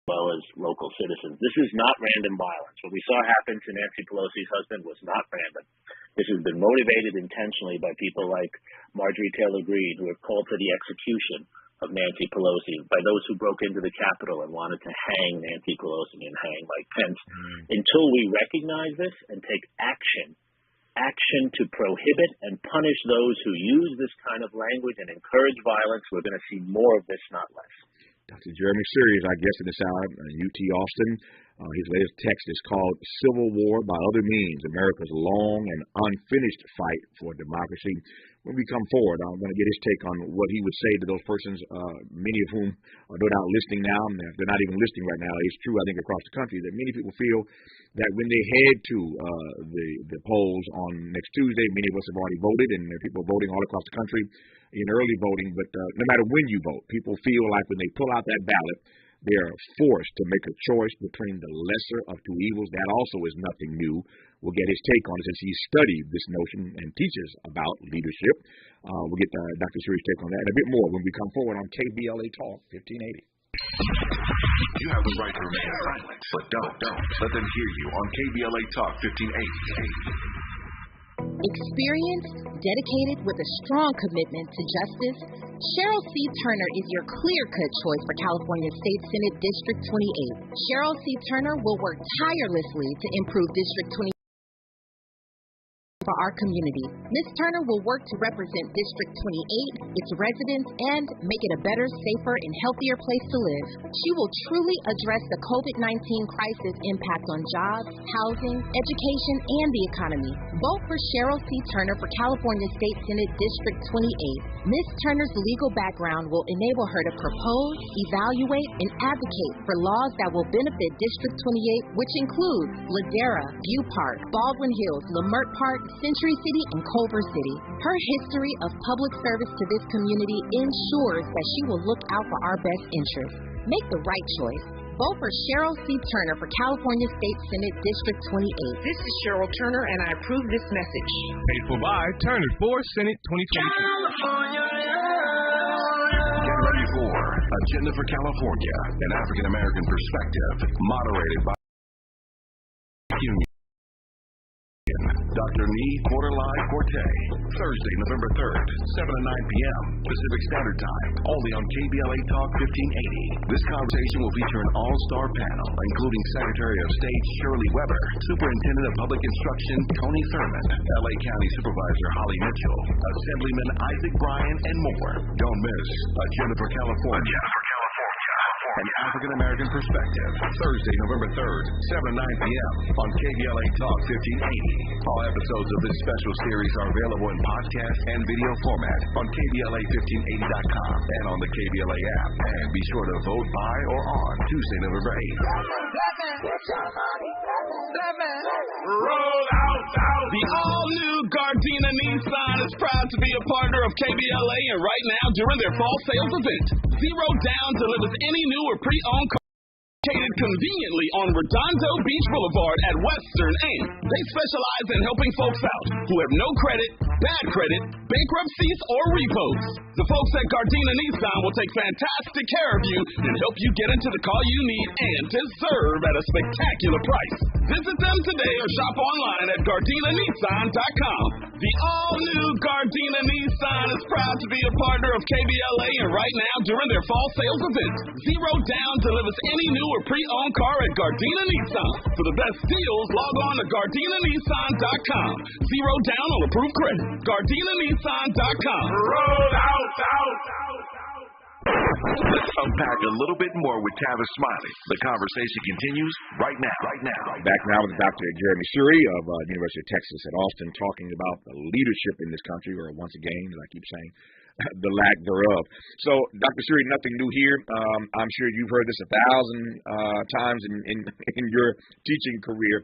as well as local citizens. This is not random violence. What we saw happen to Nancy Pelosi's husband was not random. This has been motivated intentionally by people like Marjorie Taylor Greene, who have called for the execution of Nancy Pelosi, by those who broke into the Capitol and wanted to hang Nancy Pelosi and hang Mike Pence. Until we recognize this and take action to prohibit and punish those who use this kind of language and encourage violence, we're going to see more of this, not less. Dr. Jeremy Series, our guest in this hour, UT Austin. His latest text is called Civil War by Other Means, America's Long and Unfinished Fight for Democracy. When we come forward, I'm going to get his take on what he would say to those persons, many of whom are no doubt listening now. And if they're not even listening right now, it's true, I think, across the country, that many people feel that when they head to the polls on next Tuesday, many of us have already voted, and there are people voting all across the country in early voting. But no matter when you vote, people feel like when they pull out that ballot, they are forced to make a choice between the lesser of two evils. That also is nothing new. We'll get his take on it since he studied this notion and teaches about leadership. We'll get Dr. Series' take on that and a bit more when we come forward on KBLA Talk 1580. You have the right to remain silent, but don't let them hear you on KBLA Talk 1580. Experienced, dedicated, with a strong commitment to justice, Cheryl C. Turner is your clear-cut choice for California State Senate District 28. Cheryl C. Turner will work tirelessly to improve District 28 for our community. Ms. Turner will work to represent District 28, its residents, and make it a better, safer, and healthier place to live. She will truly address the COVID-19 crisis impact on jobs, housing, education, and the economy. Vote for Cheryl C. Turner for California State Senate District 28. Ms. Turner's legal background will enable her to propose, evaluate, and advocate for laws that will benefit District 28, which include Ladera, View Park, Baldwin Hills, Leimert Park, Century City, and Culver City. Her history of public service to this community ensures that she will look out for our best interests. Make the right choice. Vote for Cheryl C. Turner for California State Senate District 28. This is Cheryl Turner, and I approve this message. Paid for by Turner for Senate 2022. Get ready for Agenda for California, an African American perspective, moderated by Dr. Nee Quarterline Corte, Thursday, November 3rd, 7 to 9 p.m. Pacific Standard Time, only on KBLA Talk 1580. This conversation will feature an all-star panel, including Secretary of State Shirley Weber, Superintendent of Public Instruction Tony Thurman, LA County Supervisor Holly Mitchell, Assemblyman Isaac Bryan, and more. Don't miss Agenda for California. An African American Perspective, Thursday, November 3rd, 7 to 9 p.m. on KBLA Talk 1580. All episodes of this special series are available in podcast and video format on KBLA1580.com and on the KBLA app. And be sure to vote by or on Tuesday, November 8th. Roll out. The all-new Gardena Nissan is proud to be a partner of KBLA, and right now, during their fall sales event, Zero Down delivers any new or pre-owned car located conveniently on Redondo Beach Boulevard at Western, and they specialize in helping folks out who have no credit, bad credit, bankruptcies, or repos. The folks at Gardena Nissan will take fantastic care of you and help you get into the car you need and deserve at a spectacular price. Visit them today or shop online at GardenaNissan.com. The all-new Gardena Nissan is proud to be a partner of KBLA, and right now, during their fall sales event, Zero Down delivers any new or pre-owned car at Gardena Nissan. For the best deals, log on to GardenaNissan.com. Zero Down on approved credit. GardenaNissan.com. Roll out. Let's unpack a little bit more with Tavis Smiley. The conversation continues right now. Back now with Dr. Jeremy Suri of University of Texas at Austin, talking about the leadership in this country, or once again, as I keep saying, the lack thereof. So, Dr. Suri, nothing new here. I'm sure you've heard this 1,000 times in your teaching career,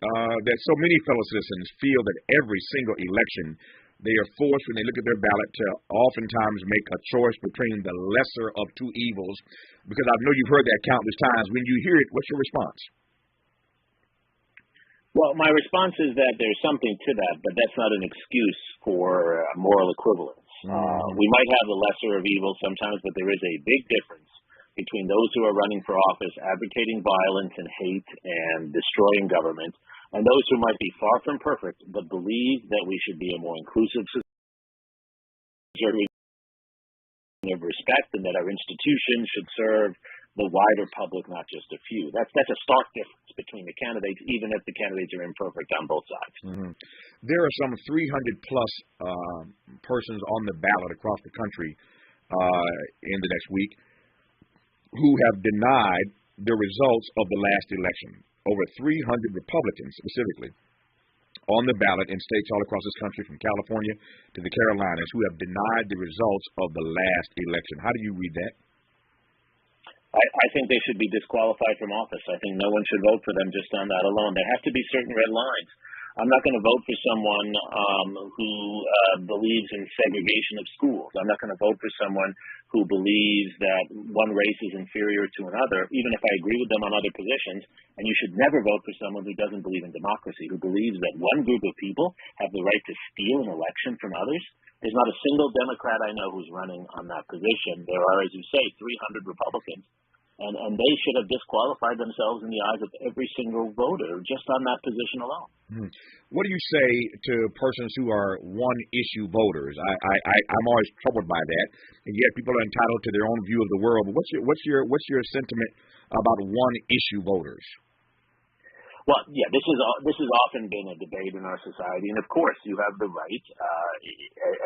that so many fellow citizens feel that every single election they are forced, when they look at their ballot, to oftentimes make a choice between the lesser of two evils. Because I know you've heard that countless times. When you hear it, what's your response? Well, my response is that there's something to that, but that's not an excuse for moral equivalence. We might have the lesser of evils sometimes, but there is a big difference between those who are running for office advocating violence and hate and destroying government, and those who might be far from perfect but believe that we should be a more inclusive society of respect and that our institutions should serve the wider public, not just a few. That's a stark difference between the candidates, even if the candidates are imperfect on both sides. There are some 300-plus persons on the ballot across the country in the next week who have denied the results of the last election. Over 300 Republicans, specifically, on the ballot in states all across this country, from California to the Carolinas, who have denied the results of the last election. How do you read that? I think they should be disqualified from office. I think no one should vote for them just on that alone. There have to be certain red lines. I'm not going to vote for someone who believes in segregation of schools. I'm not going to vote for someone who believes that one race is inferior to another, even if I agree with them on other positions. And you should never vote for someone who doesn't believe in democracy, who believes that one group of people have the right to steal an election from others. There's not a single Democrat I know who's running on that position. There are, as you say, 300 Republicans. And they should have disqualified themselves in the eyes of every single voter just on that position alone. What do you say to persons who are one-issue voters? I'm always troubled by that, and yet people are entitled to their own view of the world. But what's your sentiment about one-issue voters? Well, yeah, this has often been a debate in our society, and of course, you have the right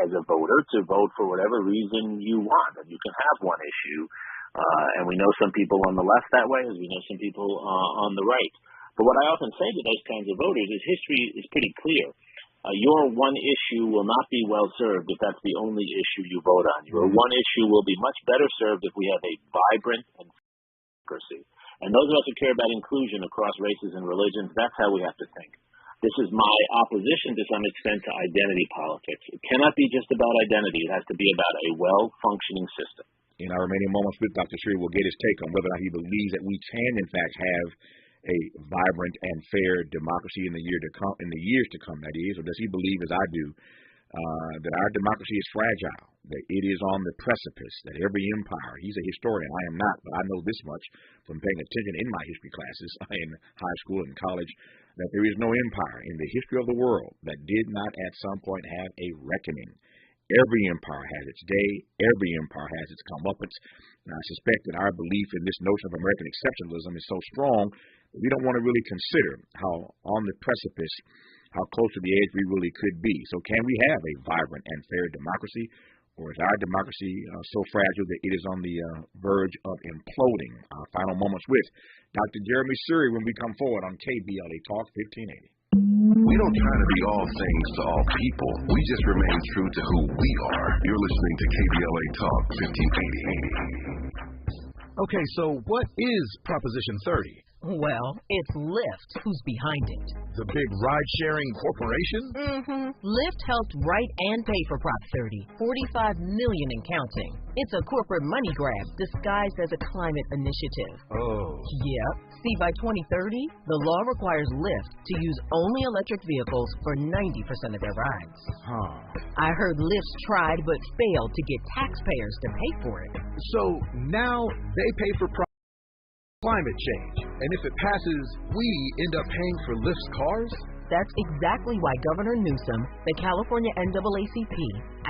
as a voter to vote for whatever reason you want, and you can have one issue. And we know some people on the left that way, as we know some people on the right. But what I often say to those kinds of voters is history is pretty clear. Your one issue will not be well served if that's the only issue you vote on. Your one issue will be much better served if we have a vibrant and democracy. And those of us who care about inclusion across races and religions, that's how we have to think. This is my opposition to some extent to identity politics. It cannot be just about identity. It has to be about a well-functioning system. In our remaining moments with Dr. Suri, we'll get his take on whether or not he believes that we can, in fact, have a vibrant and fair democracy in the years to come. That is, or does he believe, as I do, that our democracy is fragile, that it is on the precipice, that every empire, he's a historian, I am not, but I know this much from paying attention in my history classes in high school and college, that there is no empire in the history of the world that did not at some point have a reckoning. Every empire has its day. Every empire has its comeuppance. And I suspect that our belief in this notion of American exceptionalism is so strong that we don't want to really consider how on the precipice, how close to the edge we really could be. So can we have a vibrant and fair democracy, Or is our democracy so fragile that it is on the verge of imploding? Our final moments with Dr. Jeremy Suri when we come forward on KBLA Talk 1580. We don't try to be all things to all people. We just remain true to who we are. You're listening to KBLA Talk 1580. Okay, so what is Proposition 30? Well, it's Lyft who's behind it. The big ride-sharing corporation? Mm-hmm. Lyft helped write and pay for Prop 30, $45 million and counting. It's a corporate money grab disguised as a climate initiative. Oh. Yep. See, by 2030, the law requires Lyft to use only electric vehicles for 90% of their rides. Huh. I heard Lyft's tried but failed to get taxpayers to pay for it. So now they pay for climate change, and if it passes, we end up paying for Lyft's cars? That's exactly why Governor Newsom, the California NAACP,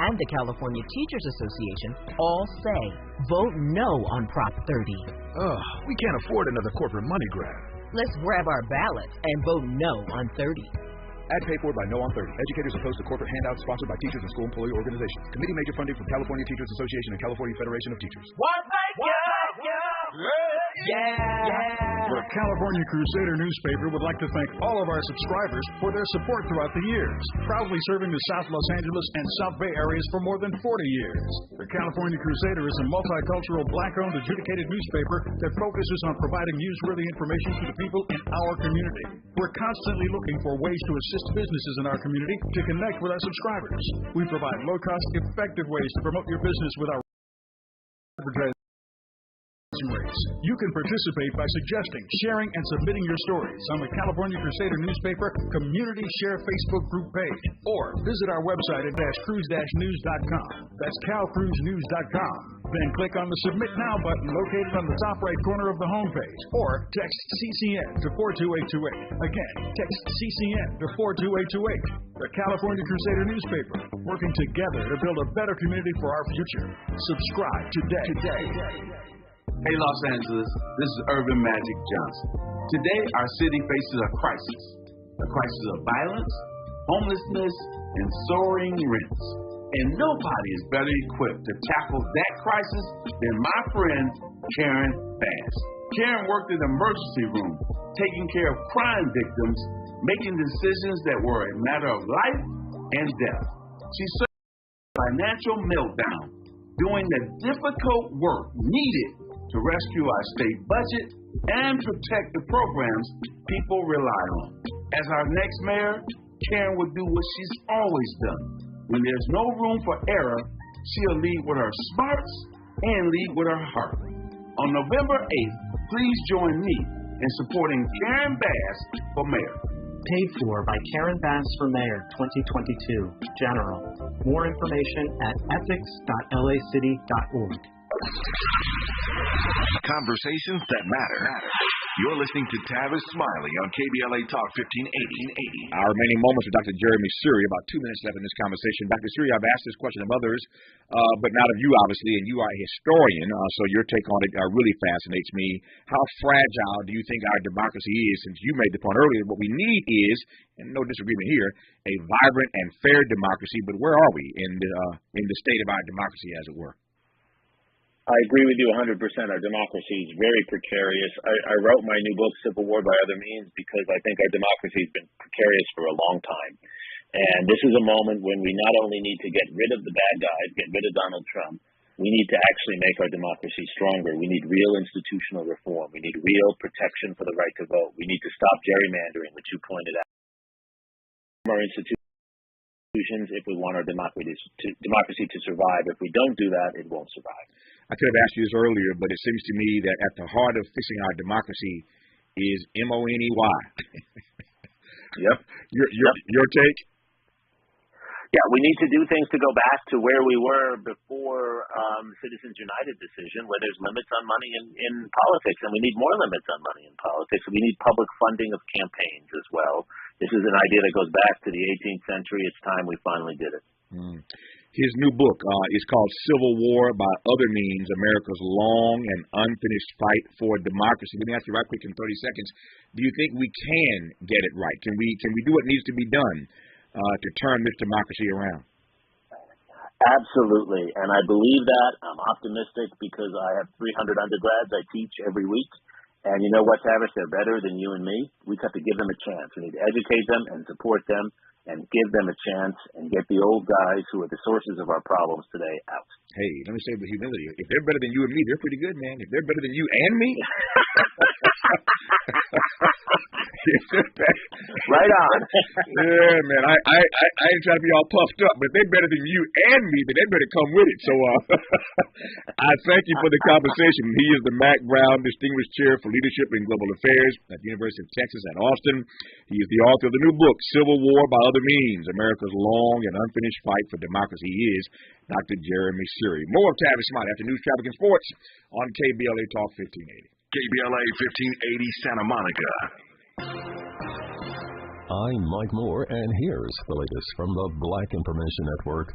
and the California Teachers Association all say, vote no on Prop 30. Ugh, we can't afford another corporate money grab. Let's grab our ballots and vote no on 30. Ad paid for by No on 30. Educators opposed to corporate handouts sponsored by teachers and school employee organizations. Committee major funding from California Teachers Association and California Federation of Teachers. The California Crusader newspaper would like to thank all of our subscribers for their support throughout the years, proudly serving the South Los Angeles and South Bay areas for more than 40 years. The California Crusader is a multicultural, black-owned, adjudicated newspaper that focuses on providing newsworthy information to the people in our community. We're constantly looking for ways to assist businesses in our community to connect with our subscribers. We provide low-cost, effective ways to promote your business with our advertising. You can participate by suggesting, sharing, and submitting your stories on the California Crusader newspaper Community Share Facebook group page, or visit our website at cruise-news.com. That's calcruisenews.com. Then click on the Submit Now button located on the top right corner of the homepage, or text CCN to 42828. Again, text CCN to 42828. The California Crusader newspaper, working together to build a better community for our future. Subscribe today. Hey Los Angeles, this is Urban Magic Johnson. Today our city faces a crisis of violence, homelessness, and soaring rents. And nobody is better equipped to tackle that crisis than my friend Karen Bass. Karen worked in the emergency room, taking care of crime victims, making decisions that were a matter of life and death. She served a financial meltdown, doing the difficult work needed to rescue our state budget and protect the programs people rely on. As our next mayor, Karen will do what she's always done. When there's no room for error, she'll lead with her smarts and lead with her heart. On November 8th, please join me in supporting Karen Bass for mayor. Paid for by Karen Bass for Mayor 2022, General. More information at ethics.lacity.org. Conversations that matter. You're listening to Tavis Smiley on KBLA Talk 1580. Our remaining moments with Dr. Jeremy Suri. About 2 minutes left in this conversation. Dr. Suri, I've asked this question of others, but not of you, obviously, and you are a historian, so your take on it really fascinates me. How fragile do you think our democracy is? Since you made the point earlier, what we need is, and no disagreement here, a vibrant and fair democracy, but where are we in the state of our democracy, as it were? I agree with you 100%. Our democracy is very precarious. I wrote my new book, Civil War by Other Means, because I think our democracy has been precarious for a long time. And this is a moment when we not only need to get rid of the bad guys, get rid of Donald Trump, we need to actually make our democracy stronger. We need real institutional reform. We need real protection for the right to vote. We need to stop gerrymandering, which you pointed out. Our institutions, if we want our democracy to survive. If we don't do that, it won't survive. I could have asked you this earlier, but it seems to me that at the heart of fixing our democracy is M-O-N-E-Y. Yep. Your take? Yeah, we need to do things to go back to where we were before Citizens United decision, where there's limits on money in politics, and we need more limits on money in politics. We need public funding of campaigns as well. This is an idea that goes back to the 18th century. It's time we finally did it. His new book is called Civil War by Other Means, America's Long and Unfinished Fight for Democracy. Let me ask you right quick in 30 seconds. Do you think we can get it right? Can we do what needs to be done to turn this democracy around? Absolutely, and I believe that. I'm optimistic because I have 300 undergrads I teach every week. And you know what, Tavis? They're better than you and me. We have to give them a chance. We need to educate them and support them and give them a chance and get the old guys who are the sources of our problems today out. Hey, let me say with humility, if they're better than you and me, they're pretty good, man. If they're better than you and me, right on. Yeah, man. I ain't trying to be all puffed up, but if they're better than you and me, then they better come with it. So I thank you for the conversation. He is the Mack Brown Distinguished Chair for Leadership in Global Affairs at the University of Texas at Austin. He is the author of the new book, Civil War by Other Means, America's Long and Unfinished Fight for Democracy. He is Dr. Jeremy Siri. More of Tavis Smiley after news, traffic, and sports on KBLA Talk 1580. KBLA 1580 Santa Monica. I'm Mike Moore, and here's the latest from the Black Information Network.